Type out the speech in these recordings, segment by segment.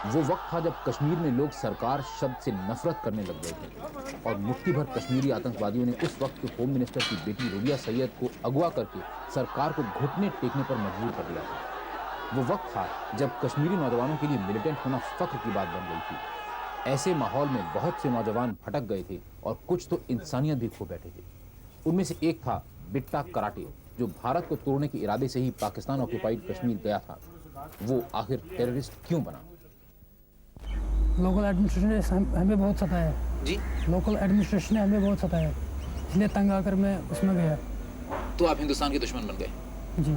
वो वक्त था जब कश्मीर में लोग सरकार शब्द से नफरत करने लग गए थे और मुट्ठी भर कश्मीरी आतंकवादियों ने उस वक्त के होम मिनिस्टर की बेटी रबिया सैयद को अगवा करके सरकार को घुटने टेकने पर मजबूर कर दिया था। वो वक्त था जब कश्मीरी नौजवानों के लिए मिलिटेंट होना फख्र की बात बन गई थी। ऐसे माहौल में बहुत से नौजवान भटक गए थे और कुछ तो इंसानियत भी खो बैठे थे। उनमें से एक था बिट्टा कराटे, जो भारत को तोड़ने के इरादे से ही पाकिस्तान ऑक्युपाइड कश्मीर गया था। वो आखिर टेररिस्ट क्यों बना? लोकल एडमिनिस्ट्रेशन ने हमें बहुत सताया जी, लोकल एडमिनिस्ट्रेशन ने हमें बहुत सताया, इसलिए तंग आकर मैं उसमें गया। तो आप हिंदुस्तान के दुश्मन बन गए? जी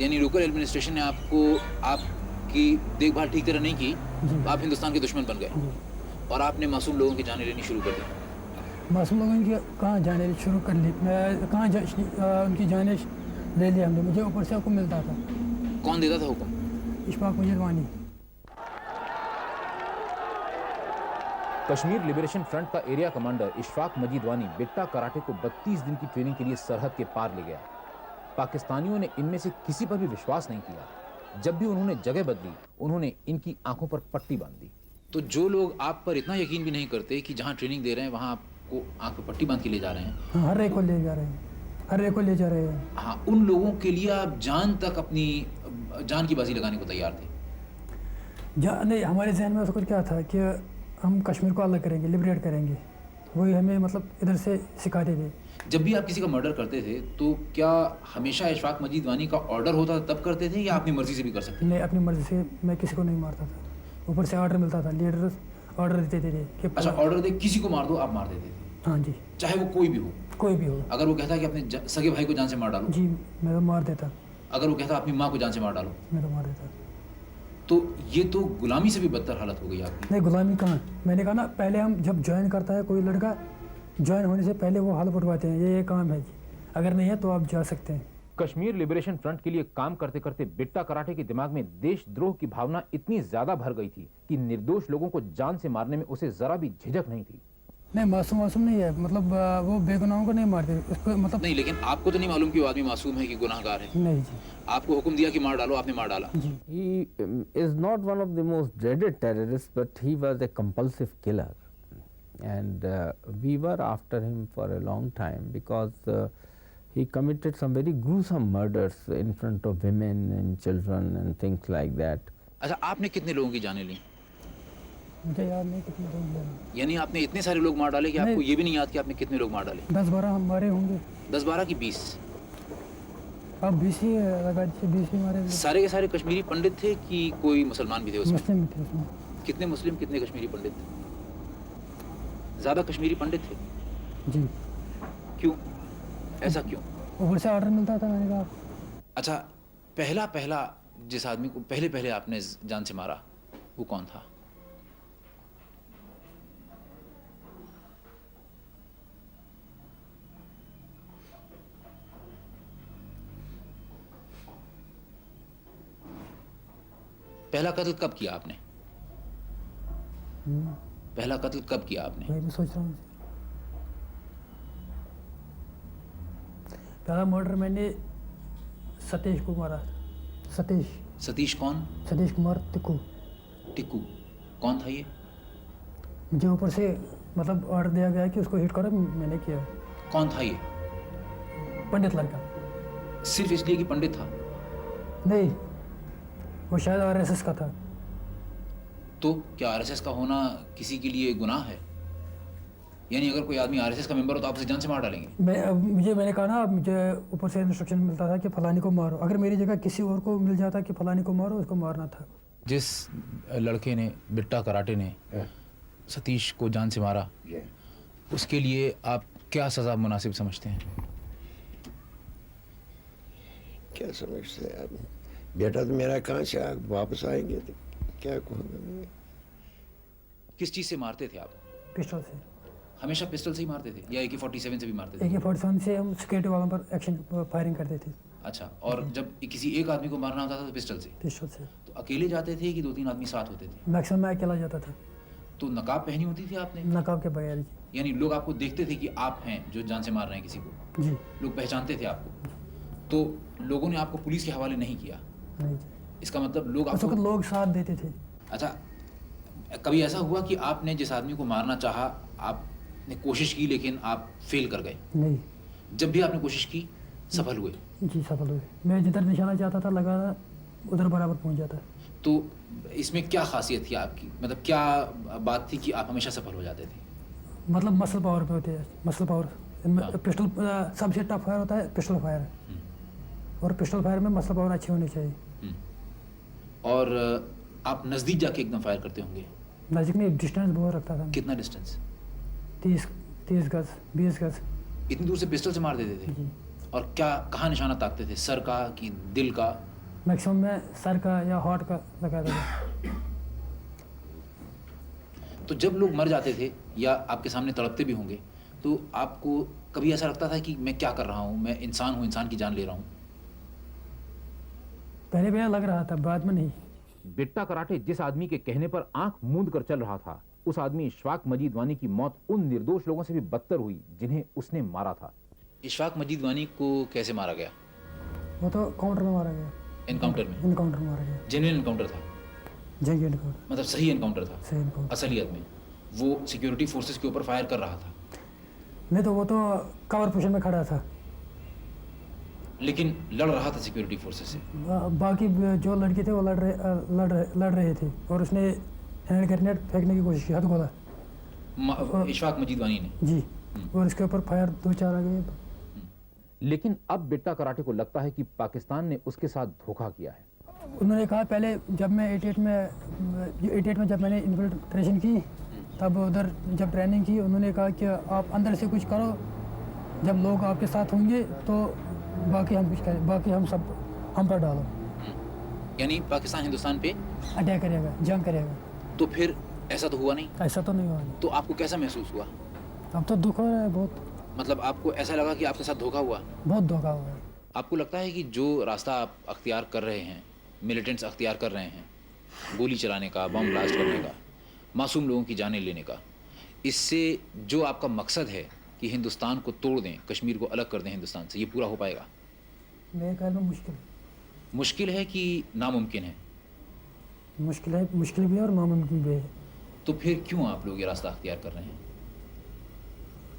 यानी लोकल एडमिनिस्ट्रेशन ने आपकी देखभाल ठीक तरह नहीं की, तो आप हिंदुस्तान के दुश्मन बन गए और आपने मासूम लोगों की जानें लेनी शुरू कर दी। मासूम लोगों की कहाँ जाने शुरू कर ली, मैं कहाँ उनकी जाने ले ली हमने। मुझे ऊपर से हुक्म मिलता था। कौन देता था हुक्म? इशफाक मजीद वानी। कश्मीर लिबरेशन फ्रंट का एरिया कमांडर इशफाक मजीद वानी बिट्टा कराटे को 32 दिन की ट्रेनिंग के लिए सरहद के पार ले गया। पाकिस्तानियों ने इनमें से किसी पर भी विश्वास नहीं किया। जब भी उन्होंने जगह बदली, उन्होंने इनकी आंखों पर पट्टी बांध दी। तो जो लोग आप पर इतना यकीन भी नहीं करते कि जहां ट्रेनिंग दे रहे हैं वहां आपको आंख पर पट्टी बांध के ले जा रहे हैं, हाँ, हर एक को ले जा रहे हैं, हर एक को ले जा रहे हैं। हाँ, उन लोगों के लिए आप जान तक अपनी जान की बाजी लगाने को तैयार थे? नहीं, हमारे जहन में उसको क्या था कि हम कश्मीर को अलग करेंगे, लिबरेट करेंगे। वही हमें मतलब इधर से सिखाते थे। जब भी आप किसी का मर्डर करते थे तो क्या हमेशा इशफाक मजीद वानी का ऑर्डर होता था तब करते थे या अपनी मर्जी से भी कर सकते थे? नहीं, अपनी मर्जी से मैं किसी को नहीं मारता था। ऊपर से ऑर्डर मिलता था, लीडर ऑर्डर देते थे कि अच्छा, ऑर्डर दे किसी को मार दो, आप मार देते थे? हाँ जी, चाहे वो कोई भी हो? कोई भी हो। अगर वो कहता कि अपने सगे भाई को जान से मार डालो? जी, मैं तो मार देता। अगर वो कहता अपनी माँ को जान से मार डालो? मैं तो मार देता। तो ये तो गुलामी से भी बदतर हालत हो गई आपकी। नहीं, गुलामी कहाँ। मैंने कहा ना, पहले हम जब ज्वाइन करता है कोई लड़का, ज्वाइन होने से पहले वो हाल उठवाते हैं, ये काम है जी, अगर नहीं है तो आप जा सकते हैं। कश्मीर लिबरेशन फ्रंट के लिए काम करते करते बिट्टा कराटे के दिमाग में देशद्रोह की भावना इतनी ज्यादा भर गई थी कि निर्दोष लोगों को जान से मारने में उसे जरा भी झिझक नहीं थी। नहीं, मासूम नहीं है, मतलब वो बेगुनाहों को नहीं मारते उसको, मतलब नहीं, लेकिन आपको तो नहीं मालूम कि वो आदमी मासूम है कि गुनाहगार है? नहीं जी। आपको हुक्म दिया कि मार डालो, आपने मार डाला? He is not one of the most dreaded terrorists, but he was a compulsive killer, and we were after him for a long time because he committed some very gruesome murders in front of women and children and things like that. अच्छा, आपने कितने लोगों की जानें ली? मुझे याद नहीं कितने लोग हैं। यानी आपने इतने सारे लोग मार डाले कि आपको ये भी नहीं याद कि आपने कितने लोग मार डाले? 10-12 हमारे होंगे। 10-12 की 20? अब 20 ही लगा दीजिए, 20 ही हमारे। सारे के सारे कश्मीरी पंडित थे कि कोई मुसलमान भी थे उसमें? मुस्लिम थे उसमें। कितने मुस्लिम, कितने कश्मीरी पंडित थे? ज्यादा कश्मीरी पंडित थे? जी। क्यों, ऐसा क्यों? ऊपर से ऑर्डर मिलता था, मैंने कहा। अच्छा, पहला जिस आदमी को पहले आपने जान से मारा वो कौन था? पहला कत्ल कब किया आपने? पहला कत्ल कब किया आपने? वही मैं सोच रहा हूँ। पहला मर्डर मैंने सतीश को मारा। सतीश कौन? सतीश कुमार टिक्कू। टिक्कू कौन था ये? मुझे ऊपर से मतलब ऑर्डर दिया गया कि उसको हिट करो, मैंने किया। कौन था ये? पंडित लड़का। सिर्फ इसलिए कि पंडित था? नहीं, वो शायद आरएसएस का था। तो क्या आरएसएस का होना किसी के लिए गुनाह है? यानी अगर कोई आदमी आरएसएस का मेंबर हो तो आप उसे जान से मार डालेंगे? मैंने कहा ना, मुझे ऊपर से इंस्ट्रक्शन मिलता था कि फलानी को मारो। अगर मेरी जगह किसी और को मिल जाता कि फलानी को मारो, उसको मारना था। जिस लड़के ने, बिट्टा कराटे ने सतीश को जान से मारा, उसके लिए आप क्या सजा मुनासिब समझते हैं? क्या समझते हैं आप? बेटा तो मेरा कहाँ से वापस आएंगे तो क्या कहूँगा मैं। किस चीज़ से मारते थे आप? पिस्टल से। हमेशा पिस्टल से ही मारते थे या AK-47 से भी मारते थे? AK-47 से हम सिक्योरिटी वालों पर एक्शन फायरिंग करते थे। अच्छा, और जब किसी एक आदमी को मारना होता था तो पिस्टल से? पिस्टल से। तो अकेले जाते थे कि 2-3 आदमी साथ होते थे? मैक्सिमम मैं अकेला जाता था। तो नकाब पहनी होती थी आपने? नकाब के बगैर जी। यानी लोग आपको देखते थे कि आप हैं जो जान से मार रहे हैं किसी को? जी। लोग पहचानते थे आपको? तो लोगों ने आपको पुलिस के हवाले नहीं किया? नहीं जी। इसका मतलब लोग उस वक्त आपको... लोग साथ देते थे। अच्छा, कभी ऐसा हुआ कि आपने जिस आदमी को मारना चाहा, आपने कोशिश की लेकिन आप फेल कर गए? नहीं जब भी आपने कोशिश की सफल हुए? जी, सफल हुए। मैं जिधर निशाना चाहता था लगा उधर बराबर पहुंच जाता। तो इसमें क्या खासियत थी आपकी, मतलब क्या बात थी कि आप हमेशा सफल हो जाते थे? मतलब मसल पावर पे होते हैं, मसल पावर। हाँ। पिस्टल सबसे टफ फायर होता है पिस्टल फायर, और पिस्टल फायर में मसल पावर अच्छी होनी चाहिए। और आप नज़दीक जाके एकदम फायर करते होंगे? नज़दीक में डिस्टेंस बहुत रखता था। कितना डिस्टेंस? 30 गज 20 गज। इतनी दूर से पिस्टल से मार देते थे? जी, और क्या कहाँ निशाना ताकते थे, सर का कि दिल का? मैक्सिमम मैं सर का या हार्ट का लगाता था। तो जब लोग मर जाते थे या आपके सामने तड़पते भी होंगे, तो आपको कभी ऐसा लगता था कि मैं क्या कर रहा हूँ, मैं इंसान हूँ, इंसान की जान ले रहा हूँ? पहले पहले लग रहा था, बाद में नहीं। बिट्टा कराटे जिस आदमी के कहने पर आंख मूंद कर चल रहा था, उस आदमी इशफाक मजीद वानी की मौत उन निर्दोष लोगों से भी बदतर हुई जिन्हें उसने मारा था। इशफाक मजीद वानी को कैसे मारा गया? वो तो काउंटर में मारा गया। एनकाउंटर में? इनकाउंटर में मारा गया। जेन्युइन एनकाउंटर था? जंग इनकाउंटर, मतलब सही एनकाउंटर था? सही इनकाउंटर। असलियत में वो सिक्योरिटी फोर्सेस के ऊपर फायर कर रहा था, नहीं तो वो तो कवर पोजीशन में खड़ा था। लेकिन लड़ रहा था सिक्योरिटी फोर्सेस से। बाकी जो लड़के थे वो लड़ रहे थे, और उसने हैंड ग्रेनेड फेंकने की कोशिश की, हथगोला। इशफाक मजीद वानी ने? जी, और इसके ऊपर फायर 2-4 आ गए। लेकिन अब बिट्टा कराटे को लगता है कि पाकिस्तान ने उसके साथ धोखा किया है। उन्होंने कहा पहले जब मैं 88 में जब मैंने इन्फिल्ट्रेशन की, तब उधर जब ट्रेनिंग की, उन्होंने कहा कि आप अंदर से कुछ करो, जब लोग आपके साथ होंगे तो बाकी हम कुछ करें, बाकी हम सब हम पर डालो। यानी पाकिस्तान हिंदुस्तान पे अटैक करेगा, जंग करेगा। तो फिर ऐसा तो हुआ नहीं? ऐसा तो नहीं हुआ। तो आपको कैसा महसूस हुआ? अब तो दुख हो रहा है बहुत, मतलब आपको ऐसा लगा कि आपके साथ धोखा हुआ? बहुत धोखा हुआ है। आपको लगता है कि जो रास्ता आप अख्तियार कर रहे हैं, मिलिटेंट्स अख्तियार कर रहे हैं, गोली चलाने का, बम ब्लास्ट करने का, मासूम लोगों की जानें लेने का, इससे जो आपका मकसद है कि हिंदुस्तान को तोड़ दें, कश्मीर को अलग कर दें हिंदुस्तान से, ये पूरा हो पाएगा? मेरे ख्याल में मुश्किल है कि नामुमकिन है? मुश्किल है, मुश्किल भी है और नामुमकिन भी है। तो फिर क्यों आप लोग ये रास्ता अख्तियार कर रहे हैं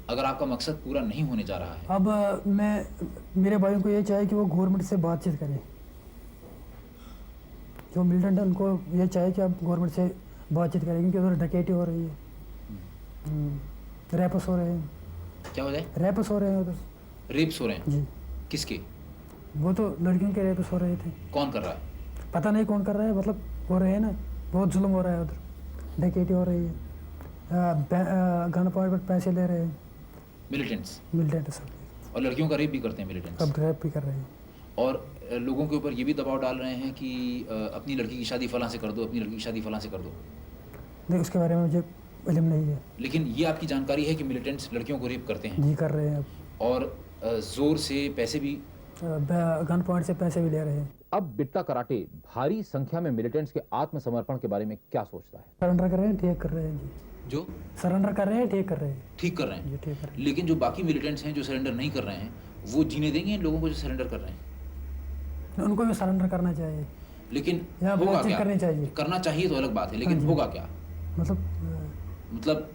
अगर आपका मकसद पूरा नहीं होने जा रहा है? अब मैं मेरे भाइयों को ये चाहिए कि वो गवर्नमेंट से बातचीत करें। जो मिलिटेंट है उनको ये चाहिए कि आप गवर्नमेंट से बातचीत करें, क्योंकि उधर डकैती हो रही है, रैप्स हो रहे हैं। क्या हो जाए? रैप्स हो रहे हैं उधर। रेप्स हो रहे हैं? जी, किसके? वो तो लड़कियों के रेप्स हो रहे थे। कौन कर रहा है? पता नहीं कौन कर रहा है, मतलब हो रहे हैं ना, बहुत जुल्म हो रहा है उधर, डकैती हो रही है, गन पॉइंट पर पैसे ले रहे हैं मिलिटेंट्स? मिलिटेंट सब। और लड़कियों का रेप भी करते हैं मिलिटेंट्स? अब रैप भी कर रहे हैं। और लोगों के ऊपर ये भी दबाव डाल रहे हैं कि अपनी लड़की की शादी फलां से कर दो, अपनी लड़की की शादी फलां से कर दो। नहीं, उसके बारे में मुझे इल्म नहीं है। लेकिन ये आपकी जानकारी है कि मिलिटेंट्स लड़कियों को रेप करते हैं? जी, कर रहे हैं अब। और जोर से पैसे भी, गन पॉइंट से पैसे भी ले रहे हैं। अब बिट्टा कराटे भारी संख्या में मिलिटेंट्स के आत्मसमर्पण के बारे में क्या सोचता है? सरेंडर कर रहे हैं, ठीक कर रहे हैं जी। जो सरेंडर कर रहे हैं, ठीक कर रहे हैं ठीक कर रहे हैं? जी, ठीक कर रहे हैं। लेकिन जो बाकी मिलिटेंट्स हैं जो सरेंडर नहीं कर रहे हैं, वो जीने देंगे इन लोगों को जो सरेंडर कर रहे हैं? उनको भी सरेंडर करना चाहिए, लेकिन या होगा बातचीत क्या? करनी चाहिए। करना चाहिए तो अलग बात है, लेकिन हाँ जी। होगा क्या? मतलब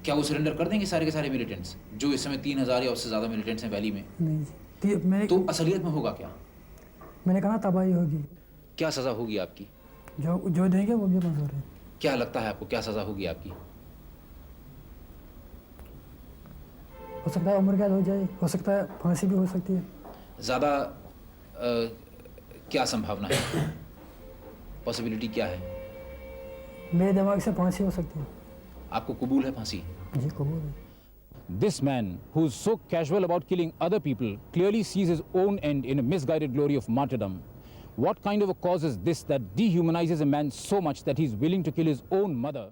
क्या वो सरेंडर कर देंगे सारे के सारे मिलिटेंट्स जो इस समय 3000 या उससे ज़्यादा मिलिटेंट्स हैं वैली में? नहीं जी, तो असलियत में होगा क्या? मैंने कहा तबाही होगी। क्या सज़ा होगी आपकी? जो देंगे वो भी मंजूर है। क्या लगता है आपको, क्या सज़ा होगी आपकी? हो सकता है उम्र कैद हो जाए, हो सकता है फांसी भी हो सकती है। ज़्यादा क्या संभावना है, पॉसिबिलिटी क्या है? मेरे दिमाग से फांसी हो सकती है। आपको कबूल है फांसी? जी, कबूल है। This man, who's so casual about killing other people, clearly sees his own end in a misguided glory of martyrdom. What kind of a cause is this that dehumanizes a man so much that he's willing to kill his own mother?